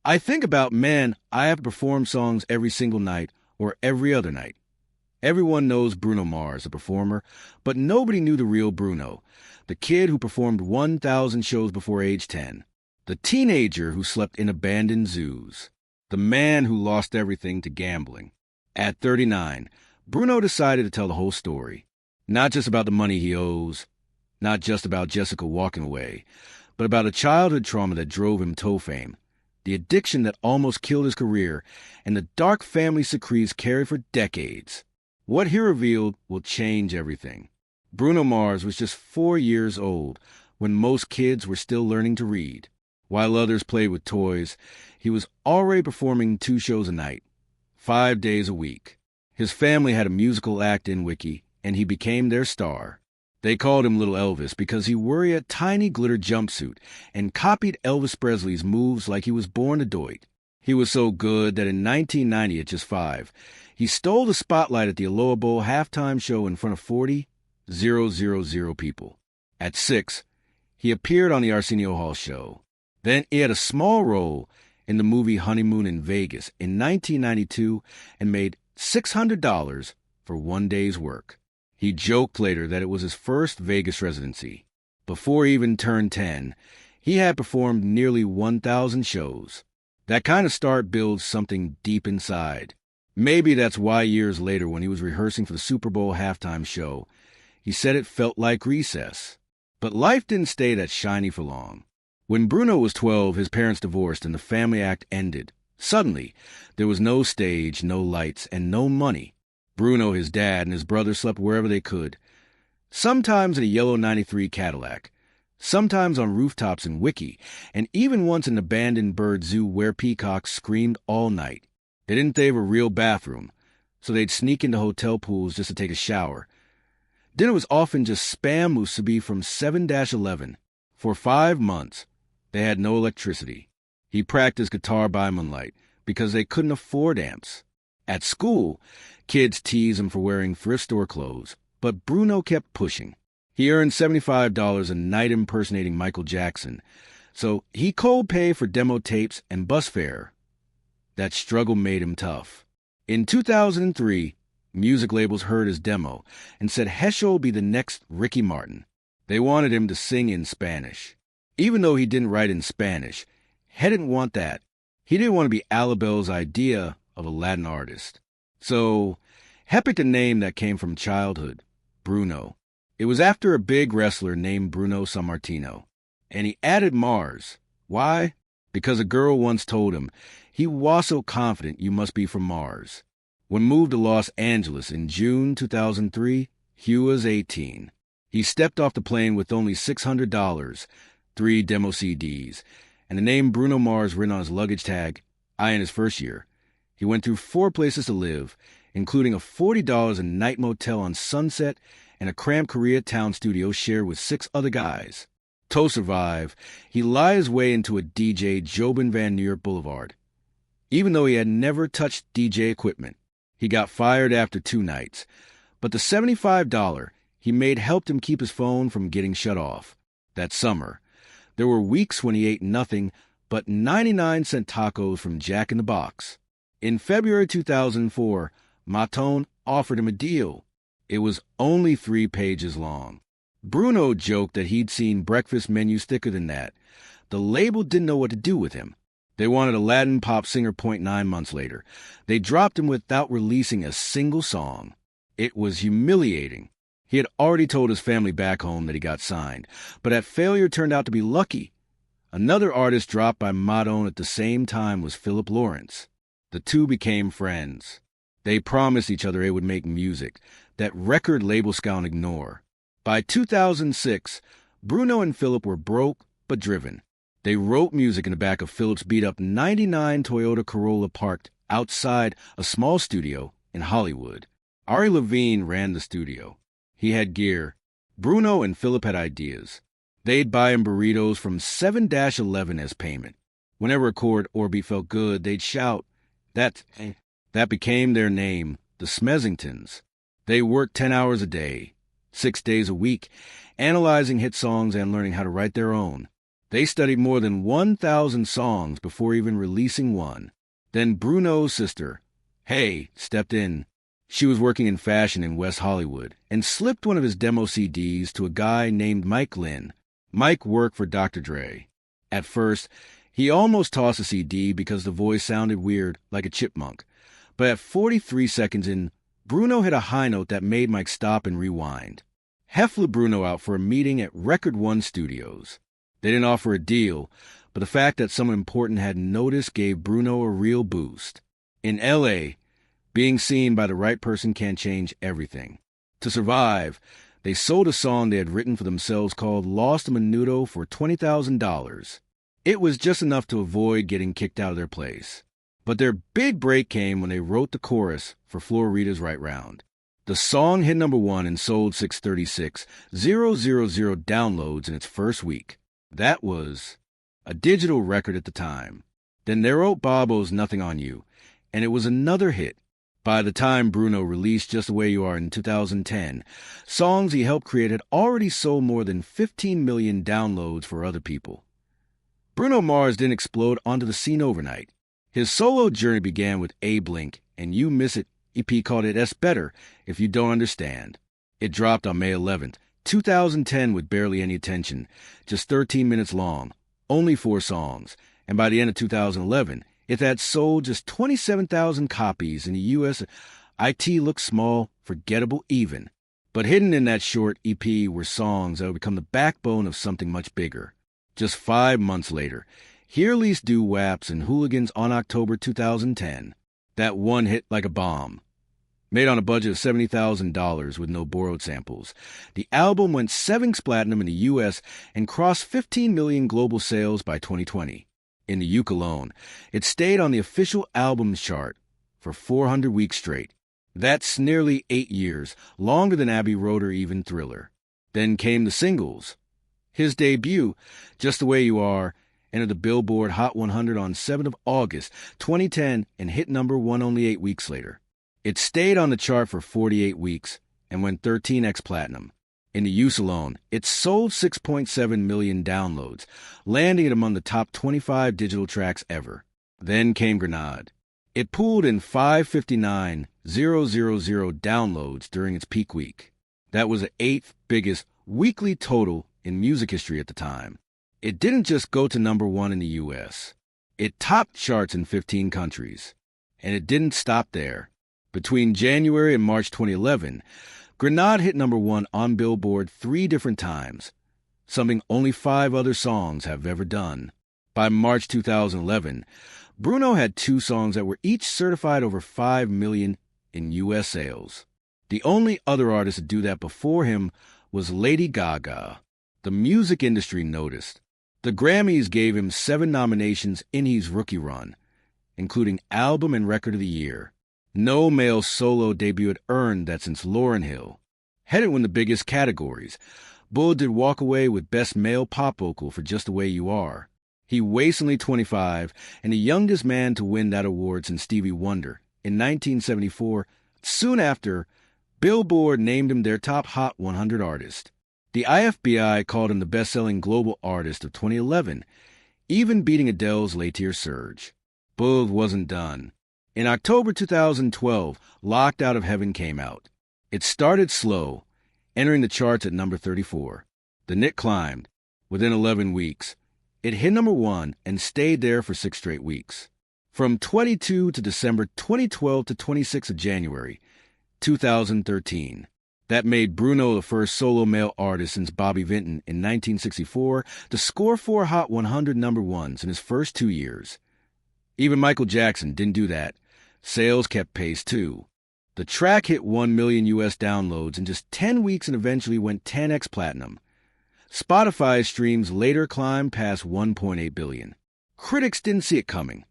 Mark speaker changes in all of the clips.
Speaker 1: I think about, man, I have to perform songs every single night or every other night. Everyone knows Bruno Mars, the performer, but nobody knew the real Bruno, the kid who performed 1,000 shows before age 10, the teenager who slept in abandoned zoos, the man who lost everything to gambling. At 39, Bruno decided to tell the whole story. Not just about the money he owes, not just about Jessica walking away, but about a childhood trauma that drove him to fame, the addiction that almost killed his career, and the dark family secrets carried for decades. What he revealed will change everything. Bruno Mars was just 4 years old when most kids were still learning to read. While others played with toys, he was already performing 2 shows a night, 5 days a week. His family had a musical act in Wiki, and he became their star. They called him Little Elvis because he wore a tiny glitter jumpsuit and copied Elvis Presley's moves like he was born to do it. He was so good that in 1990, at just 5, he stole the spotlight at the Aloha Bowl halftime show in front of 40,000 people. At 6, he appeared on the Arsenio Hall show. Then he had a small role in the movie Honeymoon in Vegas in 1992 and made $600 for 1 day's work. He joked later that it was his first Vegas residency. Before he even turned 10, he had performed nearly 1,000 shows. That kind of start builds something deep inside. Maybe that's why years later, when he was rehearsing for the Super Bowl halftime show, he said it felt like recess. But life didn't stay that shiny for long. When Bruno was 12, his parents divorced and the family act ended. Suddenly, there was no stage, no lights, and no money. Bruno, his dad, and his brother slept wherever they could. Sometimes in a yellow 93 Cadillac, sometimes on rooftops in Wiki, and even once in an abandoned bird zoo where peacocks screamed all night. They didn't have a real bathroom, so they'd sneak into hotel pools just to take a shower. Dinner was often just Spam musubi from 7-Eleven. For 5 months, they had no electricity. He practiced guitar by moonlight because they couldn't afford amps. At school, kids teased him for wearing thrift store clothes, but Bruno kept pushing. He earned $75 a night impersonating Michael Jackson, so he cold paid for demo tapes and bus fare. That struggle made him tough. In 2003, music labels heard his demo and said Heschel would be the next Ricky Martin. They wanted him to sing in Spanish. Even though he didn't write in Spanish, he didn't want that. He didn't want to be Alabel's idea of a Latin artist. So, he picked a name that came from childhood, Bruno. It was after a big wrestler named Bruno Sammartino. And he added Mars. Why? Because a girl once told him, he was so confident you must be from Mars. When moved to Los Angeles in June 2003, he was 18. He stepped off the plane with only $600, 3 demo CDs, and the name Bruno Mars written on his luggage tag. In his first year, he went through 4 places to live, including a $40 a night motel on Sunset and a cramped Koreatown studio shared with 6 other guys. To survive, he lied his way into a DJ Jobin Van Neer Boulevard. Even though he had never touched DJ equipment, he got fired after 2 nights. But the $75 he made helped him keep his phone from getting shut off. That summer, there were weeks when he ate nothing but 99-cent tacos from Jack in the Box. In February 2004, Maton offered him a deal. It was only 3 pages long. Bruno joked that he'd seen breakfast menus thicker than that. The label didn't know what to do with him. They wanted a Latin pop singer. 9 months later, they dropped him without releasing a single song. It was humiliating. He had already told his family back home that he got signed, but that failure turned out to be lucky. Another artist dropped by Madone at the same time was Philip Lawrence. The two became friends. They promised each other they would make music that record labels could ignore. By 2006, Bruno and Philip were broke but driven. They wrote music in the back of Philip's beat-up 99 Toyota Corolla parked outside a small studio in Hollywood. Ari Levine ran the studio. He had gear. Bruno and Philip had ideas. They'd buy him burritos from 7-Eleven as payment. Whenever a chord or beat felt good, they'd shout. That became their name, the Smezingtons. They worked 10 hours a day, 6 days a week, analyzing hit songs and learning how to write their own. They studied more than 1,000 songs before even releasing one. Then Bruno's sister, Hey, stepped in. She was working in fashion in West Hollywood and slipped one of his demo CDs to a guy named Mike Lynn. Mike worked for Dr. Dre. At first, he almost tossed the CD because the voice sounded weird, like a chipmunk. But at 43 seconds in, Bruno hit a high note that made Mike stop and rewind. Hef flew Bruno out for a meeting at Record One Studios. They didn't offer a deal, but the fact that someone important had noticed gave Bruno a real boost. In L.A., being seen by the right person can change everything. To survive, they sold a song they had written for themselves called Lost a Minuto for $20,000. It was just enough to avoid getting kicked out of their place. But their big break came when they wrote the chorus for Florida's Right Round. The song hit number 1 and sold 636,000 downloads in its first week. That was a digital record at the time. Then they wrote Bobo's Nothing on You, and it was another hit. By the time Bruno released Just the Way You Are in 2010, songs he helped create had already sold more than 15 million downloads for other people. Bruno Mars didn't explode onto the scene overnight. His solo journey began with A Blink and You Miss It EP called it S Better If You Don't Understand. It dropped on May 11th, 2010 with barely any attention, just 13 minutes long, only 4 songs, and by the end of 2011, it had sold just 27,000 copies in the U.S. It looked small, forgettable even. But hidden in that short EP were songs that would become the backbone of something much bigger. Just 5 months later, Here Least Do Waps and Hooligans on October 2010. That one hit like a bomb. Made on a budget of $70,000 with no borrowed samples, the album went 7x platinum in the U.S. and crossed 15 million global sales by 2020. In the UK alone, it stayed on the official albums chart for 400 weeks straight. That's nearly 8 years, longer than Abbey Road or even Thriller. Then came the singles. His debut, Just the Way You Are, entered the Billboard Hot 100 on 7th of August 2010 and hit number 1 only 8 weeks later. It stayed on the chart for 48 weeks and went 13x platinum. In the US alone, it sold 6.7 million downloads, landing it among the top 25 digital tracks ever. Then came Grenade. It pulled in 559,000 downloads during its peak week. That was the 8th biggest weekly total in music history at the time. It didn't just go to number 1 in the US. It topped charts in 15 countries. And it didn't stop there. Between January and March 2011, Grenade hit number 1 on Billboard 3 different times, something only 5 other songs have ever done. By March 2011, Bruno had 2 songs that were each certified over 5 million in U.S. sales. The only other artist to do that before him was Lady Gaga. The music industry noticed. The Grammys gave him 7 nominations in his rookie run, including Album and Record of the Year. No male solo debut had earned that since Lauryn Hill. Headed won the biggest categories. Bull did walk away with Best Male Pop Vocal for Just the Way You Are. He was only 25 and the youngest man to win that award since Stevie Wonder. In 1974, soon after, Billboard named him their top Hot 100 artist. The IFBI called him the best-selling global artist of 2011, even beating Adele's Les Tears Surge. Bull wasn't done. In October 2012, Locked Out of Heaven came out. It started slow, entering the charts at number 34. Then it climbed. Within 11 weeks, it hit number 1 and stayed there for 6 straight weeks. From 22 to December 2012 to 26 of January 2013. That made Bruno the first solo male artist since Bobby Vinton in 1964 to score 4 Hot 100 number 1s in his first 2 years. Even Michael Jackson didn't do that. Sales kept pace, too. The track hit 1 million U.S. downloads in just 10 weeks and eventually went 10x platinum. Spotify's streams later climbed past 1.8 billion. Critics didn't see it coming.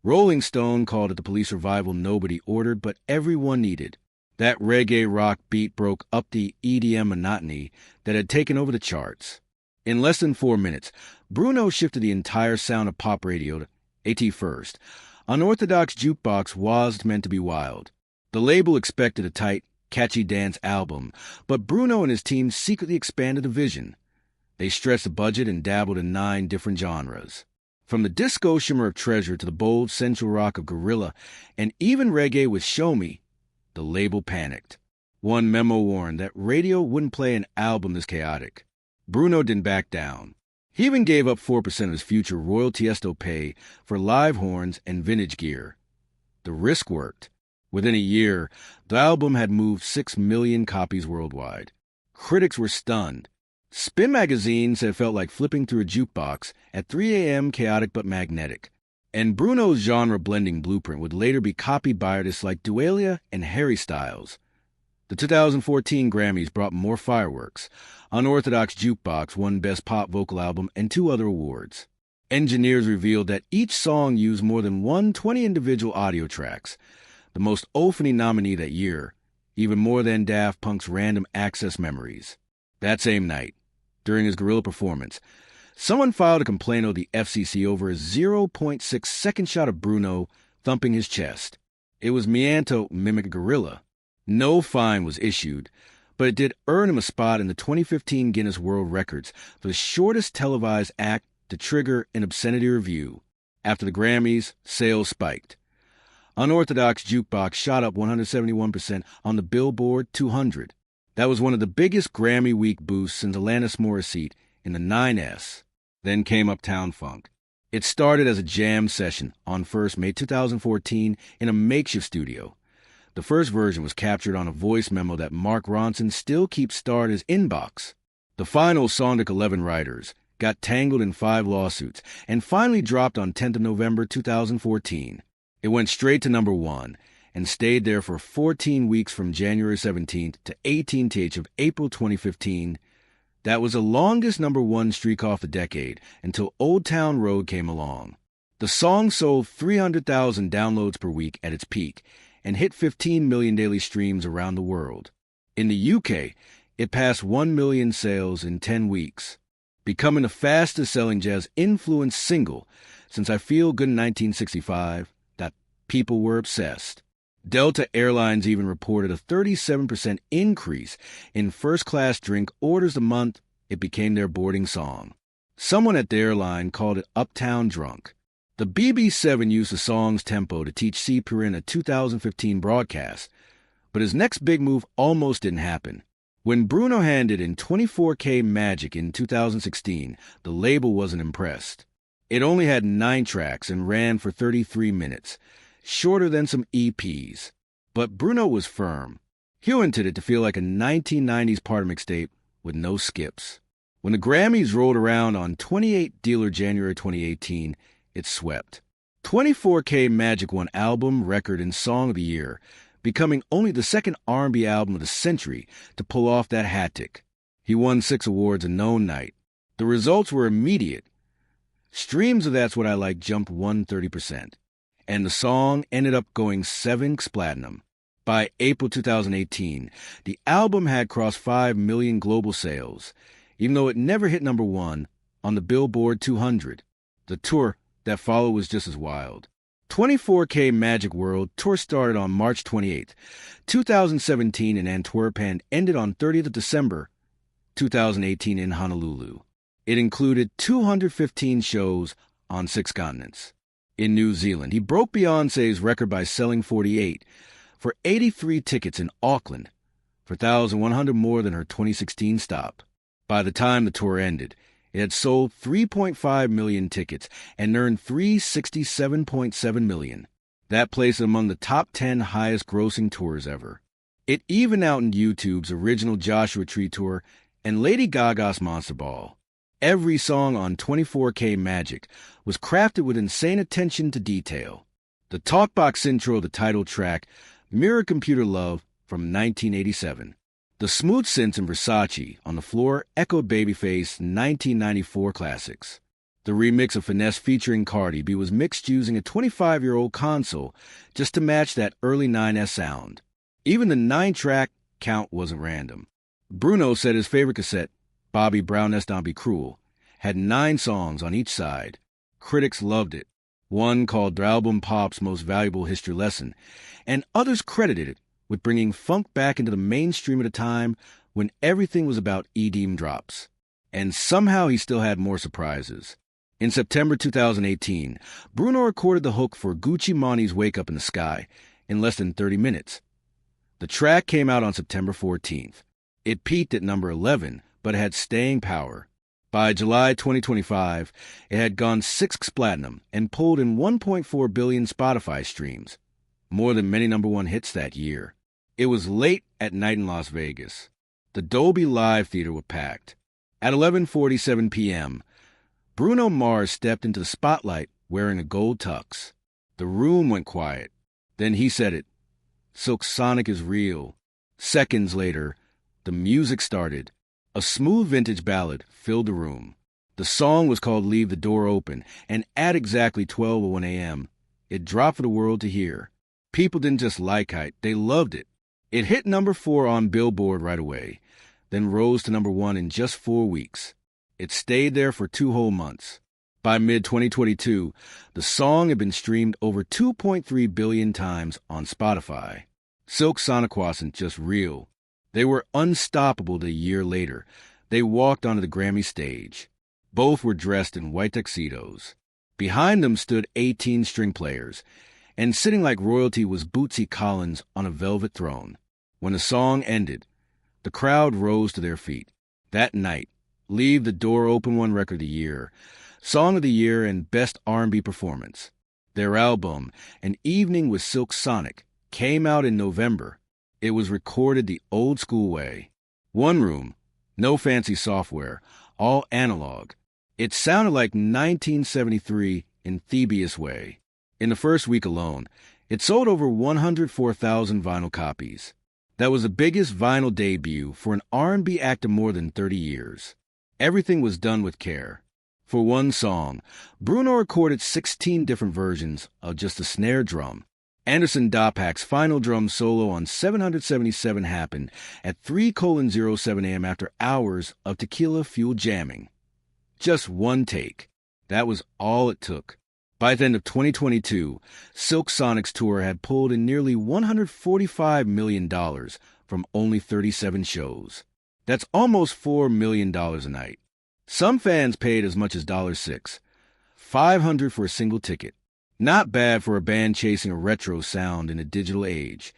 Speaker 1: Rolling Stone called it the police revival nobody ordered, but everyone needed. That reggae rock beat broke up the EDM monotony that had taken over the charts. In less than 4 minutes, Bruno shifted the entire sound of pop radio to AT First. Unorthodox Jukebox was meant to be wild. The label expected a tight, catchy dance album, but Bruno and his team secretly expanded the vision. They stretched the budget and dabbled in 9 different genres. From the disco shimmer of Treasure to the bold sensual rock of Gorilla, and even reggae with Show Me, the label panicked. One memo warned that radio wouldn't play an album this chaotic. Bruno didn't back down. He even gave up 4% of his future Royal Tiesto pay for live horns and vintage gear. The risk worked. Within a year, the album had moved 6 million copies worldwide. Critics were stunned. Spin magazine said it felt like flipping through a jukebox at 3 a.m. chaotic but magnetic. And Bruno's genre-blending blueprint would later be copied by artists like Dualia and Harry Styles. The 2014 Grammys brought more fireworks. Unorthodox Jukebox won Best Pop Vocal Album and 2 other awards. Engineers revealed that each song used more than 120 individual audio tracks, the most opening nominee that year, even more than Daft Punk's Random Access Memories. That same night, during his Gorilla performance, someone filed a complaint with the FCC over a 0.6-second shot of Bruno thumping his chest. It was meant to mimic a gorilla. No fine was issued, but it did earn him a spot in the 2015 Guinness World Records for the shortest televised act to trigger an obscenity review. After the Grammys, sales spiked. Unorthodox Jukebox shot up 171% on the Billboard 200. That was one of the biggest Grammy Week boosts since Alanis Morissette in the 9S. Then came Uptown Funk. It started as a jam session on May 2014 in a makeshift studio. The first version was captured on a voice memo that Mark Ronson still keeps stored in his inbox. The final song took 11 writers, got tangled in 5 lawsuits, and finally dropped on 10th of November 2014. It went straight to number 1 and stayed there for 14 weeks from January 17th to 18th of April 2015. That was the longest number 1 streak off the decade until Old Town Road came along. The song sold 300,000 downloads per week at its peak and hit 15 million daily streams around the world. In the UK, it passed 1 million sales in 10 weeks, becoming the fastest-selling jazz-influenced single since I Feel Good in 1965, that people were obsessed. Delta Airlines even reported a 37% increase in first-class drink orders the month it became their boarding song. Someone at the airline called it Uptown Drunk. The BB7 used the song's tempo to teach C. Perrin a 2015 broadcast, but his next big move almost didn't happen. When Bruno handed in 24K Magic in 2016, the label wasn't impressed. It only had 9 tracks and ran for 33 minutes, shorter than some EPs. But Bruno was firm. He wanted it to feel like a 1990s party mixtape with no skips. When the Grammys rolled around on 28 Dealer January 2018, it swept. 24K Magic won Album, Record, and Song of the Year, becoming only the second R&B album of the century to pull off that hat trick. He won 6 awards in no night. The results were immediate. Streams of That's What I Like jumped 130%, and the song ended up going 7 platinum. By April 2018, the album had crossed 5 million global sales, even though it never hit number 1 on the Billboard 200. The tour that followed was just as wild. 24K Magic World tour started on March 28, 2017 in Antwerp and ended on 30th of December 2018 in Honolulu. It included 215 shows on 6 continents. In New Zealand, he broke Beyoncé's record by selling 48 for 83 tickets in Auckland, for 1,100 more than her 2016 stop. By the time the tour ended, it had sold 3.5 million tickets and earned $367.7 million. That placed it among the top 10 highest-grossing tours ever. It even out in YouTube's original Joshua Tree tour and Lady Gaga's Monster Ball. Every song on 24K Magic was crafted with insane attention to detail. The talkbox intro of the title track, Mirror Computer Love, from 1987. The smooth synths in Versace on the floor echoed Babyface's 1994 classics. The remix of Finesse featuring Cardi B was mixed using a 25-year-old console just to match that early 9S sound. Even the 9-track count wasn't random. Bruno said his favorite cassette, Bobby Brown's Don't Be Cruel, had 9 songs on each side. Critics loved it. One called the album pop's most valuable history lesson, and others credited it with bringing funk back into the mainstream at a time when everything was about EDM drops. And somehow he still had more surprises. In September 2018, Bruno recorded the hook for Gucci Mane's Wake Up in the Sky in less than 30 minutes. The track came out on September 14th. It peaked at number 11, but had staying power. By July 2025, it had gone 6 platinum and pulled in 1.4 billion Spotify streams, more than many number one hits that year. It was late at night in Las Vegas. The Dolby Live Theater was packed. At 11:47 p.m., Bruno Mars stepped into the spotlight wearing a gold tux. The room went quiet. Then he said it. Silk Sonic is real. Seconds later, the music started. A smooth vintage ballad filled the room. The song was called Leave the Door Open, and at exactly 12:01 a.m., it dropped for the world to hear. People didn't just like it, they loved it. It hit number 4 on Billboard right away, then rose to number 1 in just 4 weeks. It stayed there for 2 whole months. By mid-2022, the song had been streamed over 2.3 billion times on Spotify. Silk Sonic wasn't just real. They were unstoppable a year later. They walked onto the Grammy stage. Both were dressed in white tuxedos. Behind them stood 18 string players, and sitting like royalty was Bootsy Collins on a velvet throne. When the song ended, the crowd rose to their feet. That night, Leave the Door Open won Record of the Year, Song of the Year, and Best R&B Performance. Their album, An Evening with Silk Sonic, came out in November. It was recorded the old school way. One room, no fancy software, all analog. It sounded like 1973 in Thebes way. In the first week alone, it sold over 104,000 vinyl copies. That was the biggest vinyl debut for an R&B act in more than 30 years. Everything was done with care. For one song, Bruno recorded 16 different versions of just a snare drum. Anderson .Paak's final drum solo on 777 happened at 3:07 a.m. after hours of tequila-fueled jamming. Just one take. That was all it took. By the end of 2022, Silk Sonic's tour had pulled in nearly $145 million from only 37 shows. That's almost $4 million a night. Some fans paid as much as $6, $500 for a single ticket. Not bad for a band chasing a retro sound in a digital age.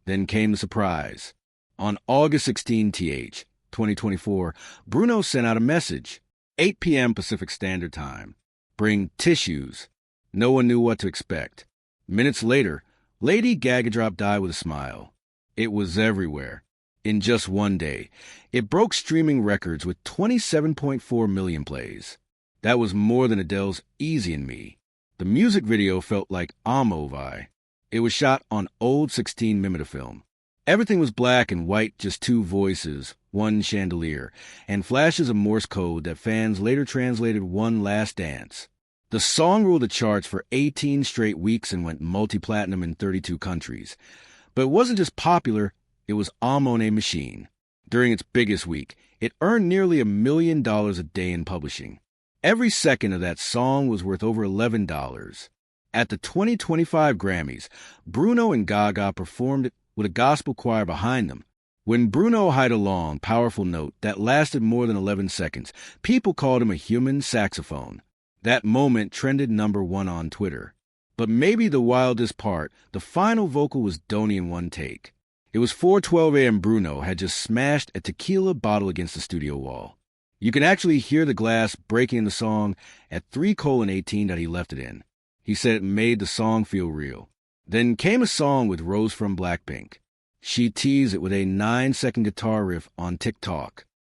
Speaker 1: Then came the surprise. On August 16, 2024, Bruno sent out a message. 8 p.m. Pacific Standard Time. Bring tissues. No one knew what to expect. Minutes later, Lady Gaga dropped Die with a Smile. It was everywhere. In just one day, it broke streaming records with 27.4 million plays. That was more than Adele's Easy on Me. The music video felt like a movie. It was shot on old 16mm film. Everything was black and white, just 2 voices, 1 chandelier, and flashes of Morse code that fans later translated One Last Dance. The song ruled the charts for 18 straight weeks and went multi-platinum in 32 countries. But it wasn't just popular, it was a money machine. During its biggest week, it earned nearly $1 million a day in publishing. Every second of that song was worth over $11. At the 2025 Grammys, Bruno and Gaga performed it with a gospel choir behind them. When Bruno hit a long, powerful note that lasted more than 11 seconds, people called him a human saxophone. That moment trended number 1 on Twitter. But maybe the wildest part, the final vocal was done in one take. It was 4:12 a.m. Bruno had just smashed a tequila bottle against the studio wall. You can actually hear the glass breaking in the song at 3:18 that he left it in. He said it made the song feel real. Then came a song with Rose from Blackpink. She teased it with a 9-second guitar riff on TikTok.